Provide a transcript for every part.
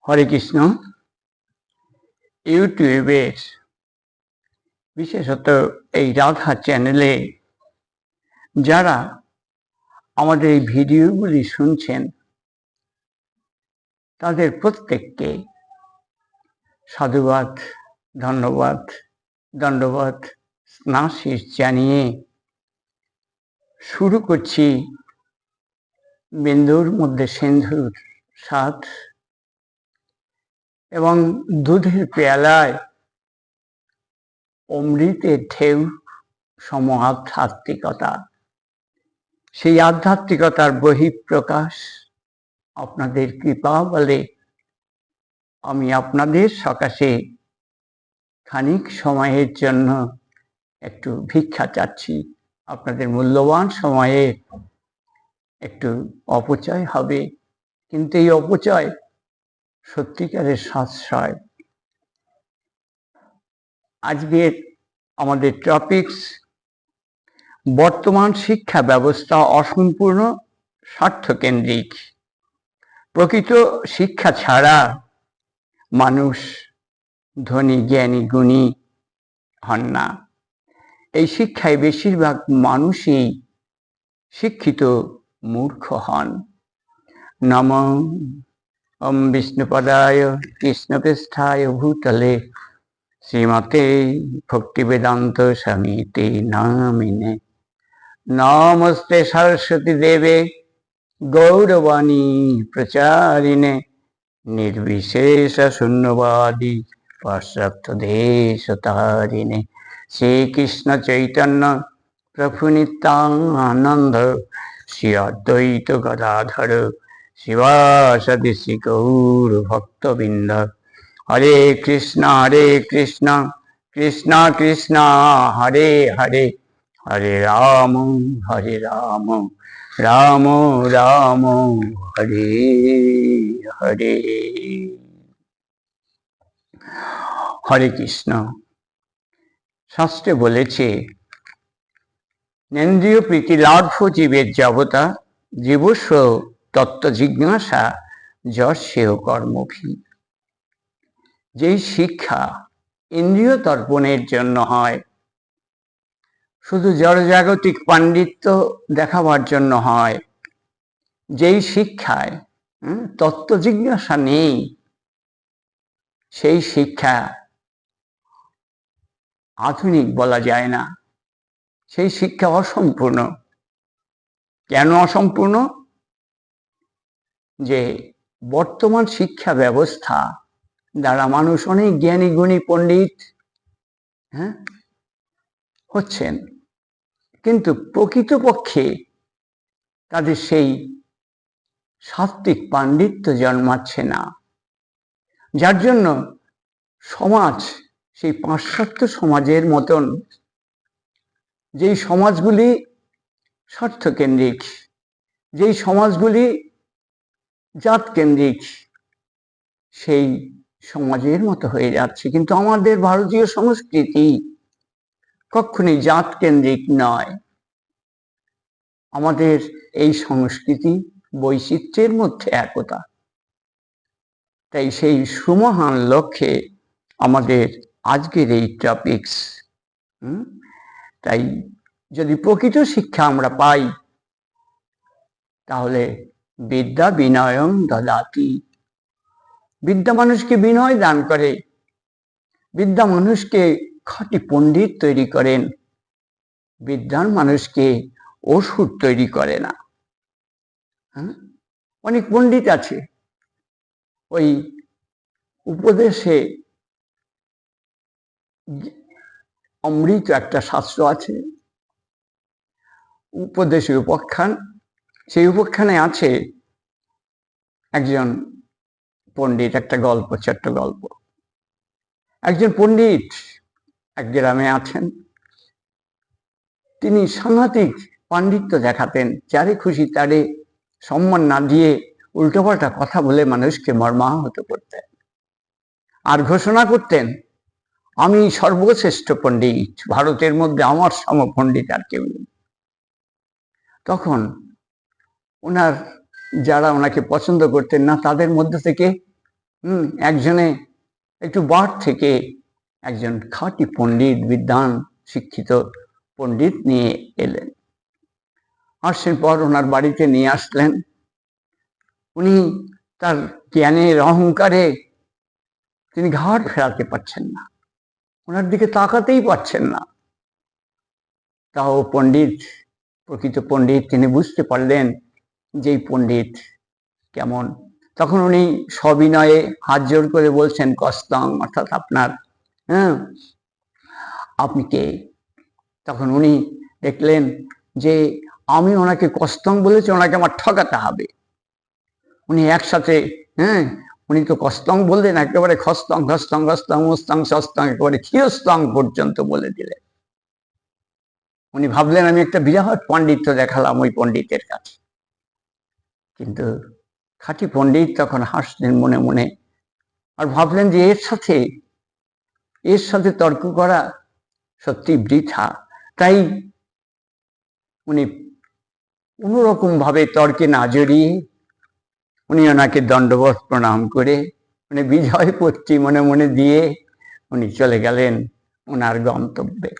হরে কৃষ্ণ। ইউটিউবের বিশেষত এই রাধা চ্যানেলে যারা আমাদের এই ভিডিওগুলি শুনছেন তাদের প্রত্যেককে সাধুবাদ, ধন্যবাদ, দণ্ডবাদ, স্নাশিস জানিয়ে শুরু করছি বিন্দুর মধ্যে সিন্ধুর স্বাদ এবং দুধের পেয়ালায় অমৃতের ঢেউ সম আধ্যাত্মিকতা। সেই আধ্যাত্মিকতার বহিঃপ্রকাশ আপনাদের কৃপা বলে আমি আপনাদের সকাশে খানিক সময়ের জন্য একটু ভিক্ষা চাচ্ছি। আপনাদের মূল্যবান সময়ে একটু অপচয় হবে, কিন্তু এই অপচয় সত্যিকারের সাশ্রয়। আজকের আমাদের টপিকস বর্তমান শিক্ষা ব্যবস্থা অসম্পূর্ণ, স্বার্থকেন্দ্রিক। প্রকৃত শিক্ষা ছাড়া মানুষ ধনী, জ্ঞানী, গুণী হন না। এই শিক্ষায় বেশিরভাগ মানুষই শিক্ষিত মূর্খ হন। নমঃ ওম বিষ্ণুপদায় কৃষ্ণপৃষ্ঠায় ভূতলে শ্রীমতে ভক্তিবেদান্ত স্বামীতি নামিনে। নমস্তে সরস্বতী দেবে গৌরবাণী প্রচারিণে নির্বিশেষ শূন্যবাদী পাশ্চাত্য দেশতারিণে। শ্রীকৃষ্ণ চৈতন্য প্রভু নিত্যানন্দ শ্রী অদ্বৈত গদাধর শিবাসাদি শ্রী গৌর ভক্তবৃন্দ। হরে কৃষ্ণ কৃষ্ণ কৃষ্ণ হরে হরে, হরে রাম রাম রাম হরে হরে। হরে কৃষ্ণ। শাস্ত্রে বলেছে নেন্দ্রিয় প্রীতি লাভ জীবের যাবতা, জীবস্ব তত্ত্ব জিজ্ঞাসা যস্যেহ কর্মভি। যেই শিক্ষা ইন্দ্রিয় তর্পণের জন্য হয়, শুধু জড়জাগতিক পাণ্ডিত্য দেখাবার জন্য হয়, যেই শিক্ষায় তত্ত্ব জিজ্ঞাসা নেই, সেই শিক্ষা আধুনিক বলা যায় না। সেই শিক্ষা অসম্পূর্ণ। কেন অসম্পূর্ণ? যে বর্তমান শিক্ষা ব্যবস্থা দ্বারা মানুষ অনেক জ্ঞানী, গুণী, পণ্ডিত হচ্ছেন, কিন্তু প্রকৃতপক্ষে তাদের সেই সাত্ত্বিক পাণ্ডিত্য জন্মাচ্ছে না। যার জন্য সমাজ সেই পাশ্চাত্য সমাজের মতন, যেই সমাজগুলি স্বার্থকেন্দ্রিক, যেই সমাজগুলি জাতকেন্দ্রিক, সেই সমাজের মতো হয়ে যাচ্ছে। কিন্তু আমাদের ভারতীয় সংস্কৃতি কখনোই জাতকেন্দ্রিক নয়। আমাদের এই সংস্কৃতি বৈচিত্র্যের মধ্যে একতা। তাই সেই সুমহান লক্ষ্যে আমাদের আজকের এই টপিকস। তাই যদি প্রকৃত শিক্ষা আমরা পাই, তাহলে বিদ্যা বিনয়ং দদাতি। বিদ্যা মানুষকে বিনয় দান করে, বিদ্যা মানুষকে খাঁটি পণ্ডিত তৈরি করেন। বিদ্যান মানুষকে অসুর তৈরি করে না। অনেক পণ্ডিত আছে, ওই উপদেশে অমৃত একটা শাস্ত্র আছে, উপদেশে উপাখ্যান। সেই উপাখ্যানে আছে একজন পণ্ডিত, একটা গল্প, ছোট্ট গল্প। একজন পণ্ডিত এক গ্রামে আছেন। তিনি সাংঘাতিক পাণ্ডিত্য দেখাতেন, যারে খুশি তারে সম্মান না দিয়ে উল্টোপাল্টা কথা বলে মানুষকে মর্মাহত করতেন। আর ঘোষণা করতেন, আমি সর্বশ্রেষ্ঠ পণ্ডিত, ভারতের মধ্যে আমার সম পণ্ডিত আর কেউ নেই। তখন ওনার যারা ওনাকে পছন্দ করতেন না, তাদের মধ্যে থেকে একজনে একটু বার থেকে একজন খাঁটি পণ্ডিত, বিদ্বান শিক্ষিত পণ্ডিত নিয়ে এলেন। আসছেন পর ওনার বাড়িতে নিয়ে আসলেন। উনি তার জ্ঞানের অহংকারে তিনি ঘাট ফেরাতে পারছেন না, ওনার দিকে তাকাতেই পারছেন না। তাও পণ্ডিত, প্রকৃত পণ্ডিত, তিনি বুঝতে পারলেন যে পণ্ডিত কেমন। তখন উনি সবিনয়ে হাত জোর করে বলছেন, কস্তং, অর্থাৎ আপনার, আপনি কে? তখন উনি দেখলেন যে আমি ওনাকে কস্তং বলেছি, ওনাকে আমার ঠকাতে হবে। উনি একসাথে, উনি তো কস্তং বললেন, একেবারে খস্তং খস্তং খস্তং মুস্তং সস্তং, একেবারে ক্ষীরস্তং পর্যন্ত বলে দিলেন। উনি ভাবলেন আমি একটা বিরাট পাণ্ডিত্য দেখালাম ওই পণ্ডিতের কাছে। কিন্তু খাঁটি পণ্ডিত তখন হাসলেন মনে মনে, আর ভাবলেন যে এর সাথে তর্ক করা সত্যি বৃথা। তাই উনি কোনোরকম ভাবে তর্কে না জড়িয়ে উনি ওনাকে দণ্ডবত প্রণাম করে উনি বিজয়পত্রী মনে মনে দিয়ে উনি চলে গেলেন ওনার গন্তব্যে।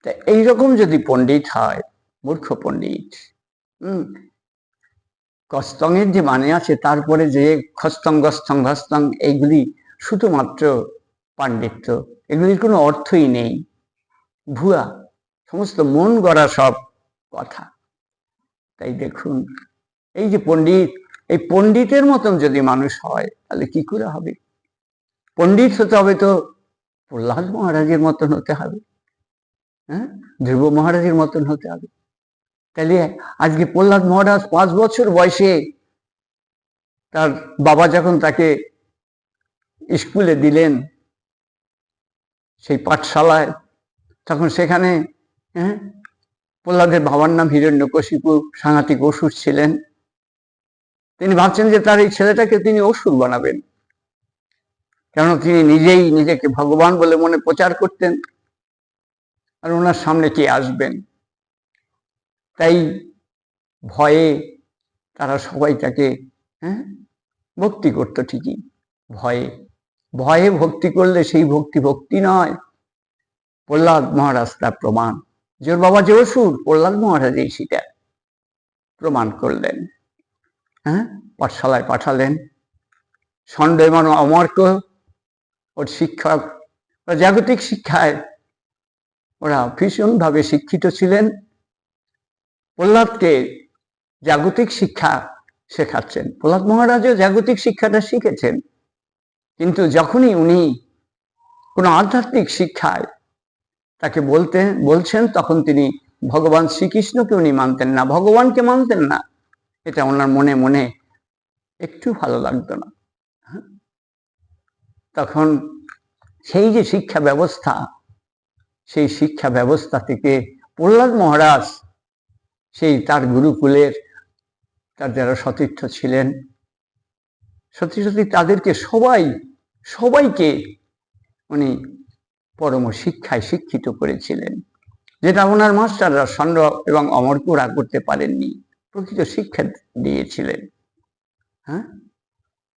তা এইরকম যদি পণ্ডিত হয়, মূর্খ পণ্ডিত, কস্তংয়ের যে মানে আছে তারপরে যে খস্তং গস্তং ঘস্তং, এইগুলি শুধুমাত্র পাণ্ডিত্য, এগুলির কোনো অর্থই নেই, ভুয়া, সমস্ত মন গড়া সব কথা। তাই দেখুন, এই যে পণ্ডিত, এই পণ্ডিতের মতন যদি মানুষ হয় তাহলে কি করে হবে? পণ্ডিত হতে হবে তো প্রহ্লাদ মহারাজের মতন হতে হবে, ধ্রুব মহারাজের মতন হতে হবে। তাহলে আজকে প্রহ্লাদ মহারাজ 5 বছর বয়সে তার বাবা যখন তাকে স্কুলে দিলেন, সেই পাঠশালায়, তখন সেখানে প্রহ্লাদের বাবার নাম হিরণ্যকশিপু, সাংঘাতিক অসুর ছিলেন। তিনি ভাবছেন যে তার এই ছেলেটাকে তিনি অসুর বানাবেন, কেন তিনি নিজেই নিজেকে ভগবান বলে মনে প্রচার করতেন, আর ওনার সামনে কে আসবেন। তাই ভয়ে তারা সবাই তাকে ভক্তি করত, ঠিকই ভয়ে ভয়ে ভক্তি করলে সেই ভক্তি ভক্তি নয়। প্রহ্লাদ মহারাজ তার প্রমাণ, যে ওর বাবা যে অসুর, প্রহ্লাদ মহারাজ এই সেটা প্রমাণ করলেন। পাঠশালায় পাঠালেন। ষণ্ড এবং অমর্ক ওর শিক্ষক, জাগতিক শিক্ষায় ওরা ভীষণভাবে শিক্ষিত ছিলেন। প্রহ্লাদকে জাগতিক শিক্ষা শেখাচ্ছেন। প্রহ্লাদ মহারাজও জাগতিক শিক্ষাটা শিখেছেন, কিন্তু যখনই উনি কোনো আধ্যাত্মিক শিক্ষায় তাকে বলছেন, তখন তিনি ভগবান শ্রীকৃষ্ণকে উনি মানতেন না, ভগবানকে মানতেন না। এটা ওনার মনে মনে একটু ভালো লাগতো না। তখন সেই যে শিক্ষা ব্যবস্থা, সেই শিক্ষা ব্যবস্থা থেকে প্রহ্লাদ মহারাজ সেই তার গুরুকুলের তার যারা সতীর্থ ছিলেন, সত্যি সত্যি তাদেরকে সবাইকে উনি পরম শিক্ষায় শিক্ষিত করেছিলেন, যেটা ওনার মাস্টাররা ষণ্ড এবং অমরকুরা করতে পারেননি, প্রকৃত শিক্ষা দিয়েছিলেন।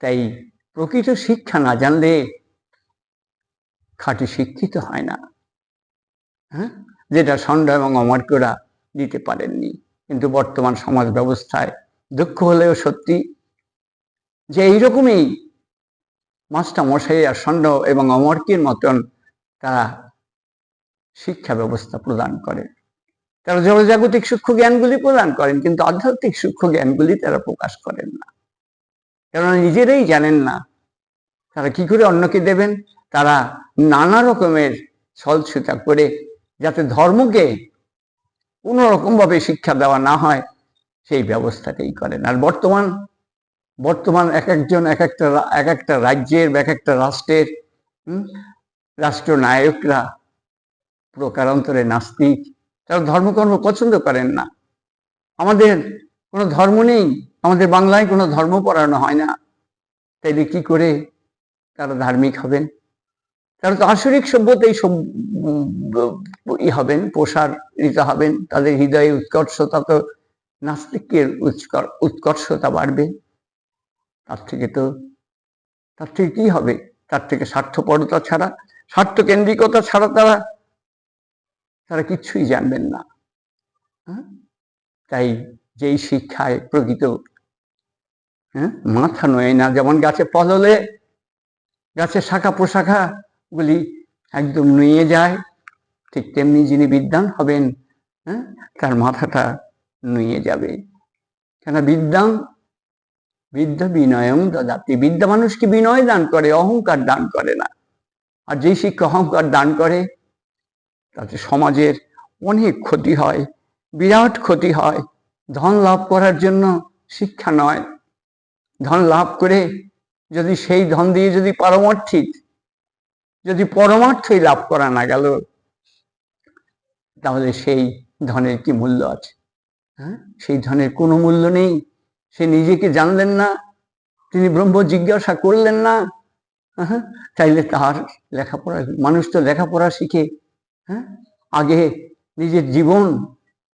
তাই প্রকৃত শিক্ষা না জানলে খাঁটি শিক্ষিত হয় না, যেটা ষণ্ড এবং অমরকুরা দিতে পারেননি। কিন্তু বর্তমান সমাজ ব্যবস্থায় দুঃখ হলেও সত্যি যে এইরকমই মাস্টার মশাই আর ষণ্ড এবং অমর্কের মতন তারা শিক্ষা ব্যবস্থা প্রদান করেন। তারা জড়জাগতিক সূক্ষ্ম জ্ঞানগুলি প্রদান করেন, কিন্তু আধ্যাত্মিক সূক্ষ্ম জ্ঞানগুলি তারা প্রকাশ করেন না, কারণ নিজেরাই জানেন না তারা কি করে অন্যকে দেবেন। তারা নানা রকমের ছলছুতা করে যাতে ধর্মকে কোনো রকম ভাবে শিক্ষা দেওয়া না হয় সেই ব্যবস্থাটাই করেন। আর বর্তমান এক একটা রাজ্যের বা এক একটা রাষ্ট্রের রাষ্ট্রনায়করা প্রকারান্তরে নাস্তিক, তারা ধর্মকর্ম পছন্দ করেন না। আমাদের কোনো ধর্ম নেই, আমাদের বাংলায় কোনো ধর্ম পড়ানো হয় না, তাইলে কি করে তারা ধার্মিক হবেন? তারা তো আসরিক সভ্যতাই হবেন, প্রসারিত হবেন। তাদের হৃদয়ে উৎকর্ষতা, তো নাস্তিকের উৎকর্ষতা বাড়বে। তার থেকে তো তার থেকে কি হবে? তার থেকে স্বার্থপরতা ছাড়া, স্বার্থকেন্দ্রিকতা ছাড়া তারা কিচ্ছুই জানবেন না। তাই যেই শিক্ষায় প্রকৃত মাথা নয় না, যেমন গাছে ফল হলে গাছের শাখা প্রশাখা গুলি একদম নুয়ে যায়, ঠিক তেমনি যিনি বিদ্বান হবেন তার মাথাটা নুয়ে যাবে। কেন? বিদ্যা বিনয়ং দদাতি। বিদ্যা মানুষকে বিনয় দান করে, অহংকার দান করে না। আর যেই শিক্ষা অহংকার দান করে তাতে সমাজের অনেক ক্ষতি হয়, বিরাট ক্ষতি হয়। ধন লাভ করার জন্য শিক্ষা নয়, ধন লাভ করে যদি সেই ধন দিয়ে যদি পরমার্থই লাভ করা না গেল, তাহলে সেই ধনের কি মূল্য আছে? সেই ধনের কোনো মূল্য নেই। সে নিজেকে জানলেন না, তিনি ব্রহ্ম জিজ্ঞাসা করলেন না। চাইলে তার লেখাপড়া, মানুষ তো লেখাপড়া শিখে আগে নিজের জীবন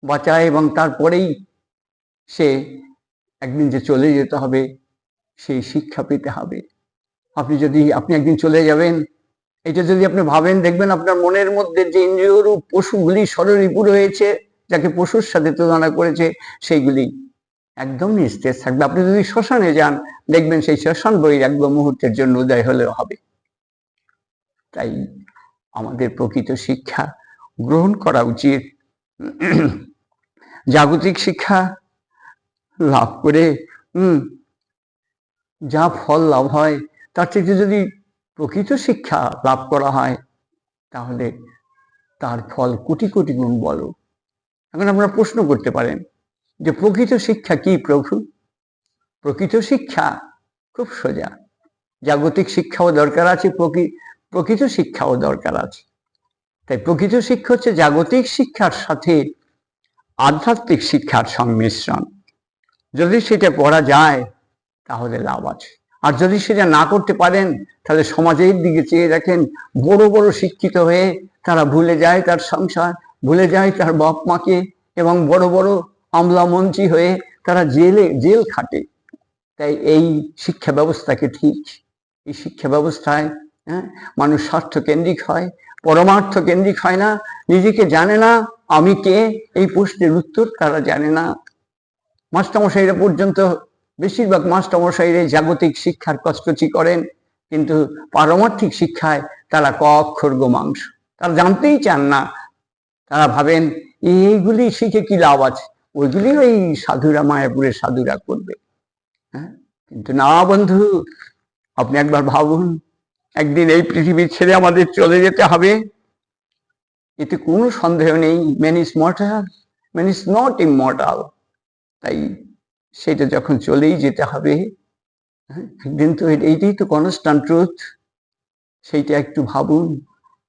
বাঁচায় এবং তারপরেই সে একদিন যে চলে যেতে হবে সেই শিক্ষা পেতে হবে। আপনি একদিন চলে যাবেন, এটা যদি আপনি ভাবেন, দেখবেন আপনার মনের মধ্যে যে ইন্দ্রিয়রূপ পশুগুলি ষড়রিপু রয়েছে, যাকে পশুর সাথে তুলনা করেছে, সেইগুলি একদম নিস্তেজ থাকবে। আপনি যদি শ্মশানে যান, দেখবেন সেই শ্মশান বৈরাগ্য মুহূর্তের জন্য উদয় হলেও হবে। তাই আমাদের প্রকৃত শিক্ষা গ্রহণ করা উচিত। জাগতিক শিক্ষা লাভ করে যা ফল লাভ হয়, তার থেকে যদি প্রকৃত শিক্ষা লাভ করা হয়, তাহলে তার ফল কোটি কোটি গুণ বড়। এখন আপনারা প্রশ্ন করতে পারেন যে প্রকৃত শিক্ষা কি প্রভু? প্রকৃত শিক্ষা খুব সোজা। জাগতিক শিক্ষাও দরকার আছে, প্রকৃত শিক্ষাও দরকার আছে। তাই প্রকৃত শিক্ষা হচ্ছে জাগতিক শিক্ষার সাথে আধ্যাত্মিক শিক্ষার সংমিশ্রণ। যদি সেটা করা যায় তাহলে লাভ আছে। আর যদি সেটা না করতে পারেন, তাহলে সমাজের দিকে চেয়ে দেখেন, বড় বড় শিক্ষিত হয়ে তারা ভুলে যায় তার সংসার, ভুলে যায় তার বাপ মাকে, এবং বড় বড় আমলামন্ত্রী হয়ে তারা জেল খাটে। তাই এই শিক্ষা ব্যবস্থাকে ঠিক, এই শিক্ষা ব্যবস্থায় মানুষ স্বার্থ কেন্দ্রিক হয়, পরমার্থ কেন্দ্রিক হয় না। নিজেকে জানে না আমি কে, এই প্রশ্নের উত্তর তারা জানে না। মাস্টারমশাইরা পর্যন্ত, বেশিরভাগ মাস্টারমশাইরা জাগতিক শিক্ষার কচকচি করেন, কিন্তু পারমার্থিক শিক্ষায় তারা ক অক্ষর গোমাংস, তারা জানতেই চান না। তারা ভাবেন এইগুলি শিখে কি লাভ আছে, ওইগুলি ওই সাধুরা, মায়াপুরের সাধুরা করবে। কিন্তু না বন্ধু, আপনি একবার ভাবুন, একদিন এই পৃথিবী ছেড়ে আমাদের চলে যেতে হবে, এতে কোনো সন্দেহ নেই। Man is mortal, man is not immortal. তাই সেটা যখন চলেই যেতে হবে, একদিন তো এইটাই তো কনস্ট্যান্ট ট্রুথ, সেইটা একটু ভাবুন।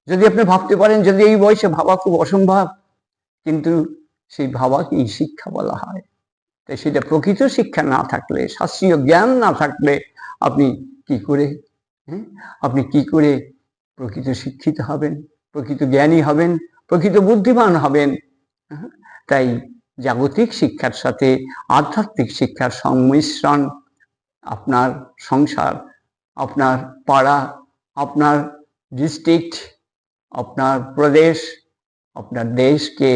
যদি আপনি ভাবতে পারেন, যদি এই বয়সে ভাবা খুব অসম্ভব, কিন্তু সেই ভাবাকেই শিক্ষা বলা হয়। তাই সেটা প্রকৃত শিক্ষা না থাকলে, শাস্ত্রীয় জ্ঞান না থাকলে আপনি কি করে প্রকৃত শিক্ষিত হবেন, প্রকৃত জ্ঞানী হবেন, প্রকৃত বুদ্ধিমান হবেন? তাই জাগতিক শিক্ষার সাথে আধ্যাত্মিক শিক্ষার সংমিশ্রণ আপনার সংসার, আপনার পাড়া, আপনার ডিস্ট্রিক্ট, আপনার প্রদেশ, আপনার দেশকে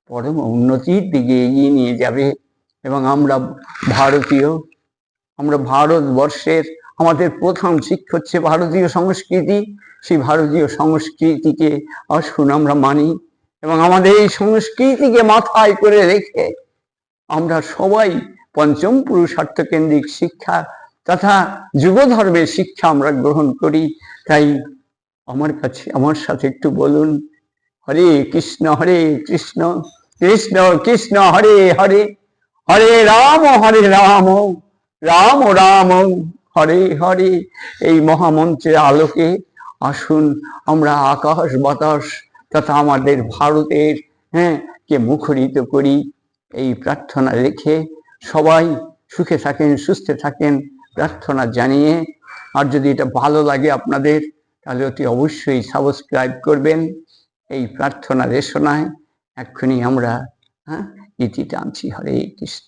পরম উন্নতির দিকে এগিয়ে নিয়ে যাবে। এবং আমরা ভারতবর্ষের, আমাদের প্রথম শিক্ষা হচ্ছে ভারতীয় সংস্কৃতি। সেই ভারতীয় সংস্কৃতিকে আসুন আমরা মানি, এবং আমাদের এই সংস্কৃতিকে মাথায় করে রেখে আমরা সবাই পঞ্চম পুরুষার্থ কেন্দ্রিক শিক্ষা তথা যুগধর্মের শিক্ষা আমরা গ্রহণ করি। তাই আমার সাথে একটু বলুন, হরে কৃষ্ণ কৃষ্ণ কৃষ্ণ হরে হরে, হরে রাম রাম রাম হরে হরে। এই মহামন্ত্রের আলোকে আসুন আমরা আকাশ বাতাস তথা আমাদের ভারতের কে মুখরিত করি। এই প্রার্থনা রেখে সবাই সুখে থাকেন, সুস্থে থাকেন প্রার্থনা জানিয়ে। আর যদি এটা ভালো লাগে আপনাদের, তাহলে অতি অবশ্যই সাবস্ক্রাইব করবেন। এই প্রার্থনা রেশনায় এক্ষুনি আমরা ইতি টানছি। হরে কৃষ্ণ।